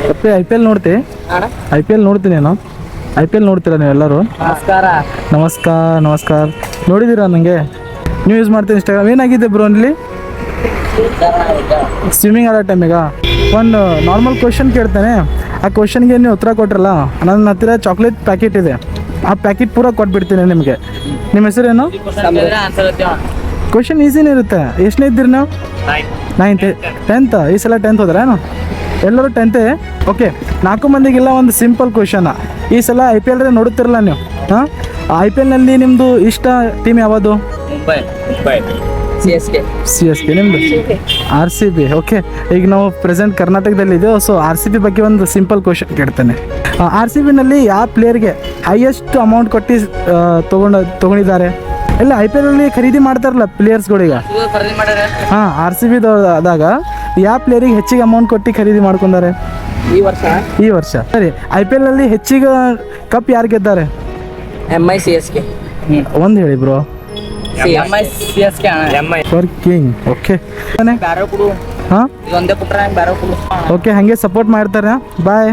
ಮತ್ತೆ IPL ನೋಡ್ತಿ? IPL ನೋಡ್ತೀನಿ ನಾನು. IPL ನೋಡ್ತೀರಾ ನೀವು ಎಲ್ಲರೂ? ನಮಸ್ಕಾರ. ನೋಡಿದ್ದೀರಾ ನನಗೆ? ನೀವು ಯೂಸ್ ಮಾಡ್ತೀನಿ ಇನ್ಸ್ಟಾಗ್ರಾಮ್. ಏನಾಗಿದೆ ಬ್ರೋ ಅಲ್ಲಿ? ಸ್ವಿಮ್ಮಿಂಗ್ ಆಡೋ ಟೈಮಿಗ ಒಂದು ನಾರ್ಮಲ್ ಕ್ವಶನ್ ಕೇಳ್ತಾನೆ. ಆ ಕ್ವಶನ್ಗೆ ನೀವು ಉತ್ತರ ಕೊಟ್ರಲ್ಲ, ನನ್ನ ಹತ್ತಿರ ಚಾಕ್ಲೇಟ್ ಪ್ಯಾಕೆಟ್ ಇದೆ. ಆ ಪ್ಯಾಕೆಟ್ ಪೂರ ಕೊಟ್ಬಿಡ್ತೀನಿ ನಿಮಗೆ. ನಿಮ್ಮ ಹೆಸರೇನು? ಕ್ವಶನ್ ಈಸಿನೇ ಇರುತ್ತೆ. ಎಷ್ಟನೇ ಇದ್ದೀರಿ ನೀವು? 9th 10th. ಈ ಸಲ 10th ಹೋದ್ರೇನು? ಎಲ್ಲರೂ 10th. ಓಕೆ, 4 ಮಂದಿಗೆಲ್ಲ ಒಂದು ಸಿಂಪಲ್ ಕ್ವಶನ. ಈ ಸಲ IPL ನೋಡುತ್ತಿರಲ್ಲ ನೀವು. ಹಾಂ, IPLನಲ್ಲಿ ನಿಮ್ಮದು ಇಷ್ಟ ಟೀಮ್ ಯಾವುದು? CSK. ನಿಮ್ಮದು RCB. ಓಕೆ, ಈಗ ನಾವು ಪ್ರೆಸೆಂಟ್ ಕರ್ನಾಟಕದಲ್ಲಿದ್ದೇವೆ. ಸೊ RCB ಬಗ್ಗೆ ಒಂದು ಸಿಂಪಲ್ ಕ್ವಶನ್ ಕೇಳ್ತೇನೆ. RCBನಲ್ಲಿ ಯಾವ ಪ್ಲೇಯರ್ಗೆ ಹೈಯೆಸ್ಟ್ ಅಮೌಂಟ್ ಕೊಟ್ಟು ತೊಗೊಂಡಿದ್ದಾರೆ? ಇಲ್ಲ, IPL ಅಲ್ಲಿ ಖರೀದಿ ಮಾಡ್ತಾರಲ್ಲ ಪ್ಲೇಯರ್ಸ್ಗಳೀಗ. ಹಾಂ, RCBದಾಗ ಯಾವ ಪ್ಲೇಯರಿಗೆ ಹೆಚ್ಚಿಗೆ ಅಮೌಂಟ್ ಕೊಟ್ಟು ಖರೀದಿ ಮಾಡ್ಕೊಂಡಾರೆ ಈ ವರ್ಷ? ಸರಿ, IPL ಅಲ್ಲಿ ಹೆಚ್ಚಿಗೆ ಕಪ್ ಯಾರು ಗೆದ್ದಾರೆ? MI CSK. ಒಂದು ಹೇಳಿ bro. MI CSK for king. Okay, ಹಾಂ, ಓಕೆ, ಹಾಗೆ ಸಪೋರ್ಟ್ ಮಾಡ್ತಾರೆ. ಬಾಯ್.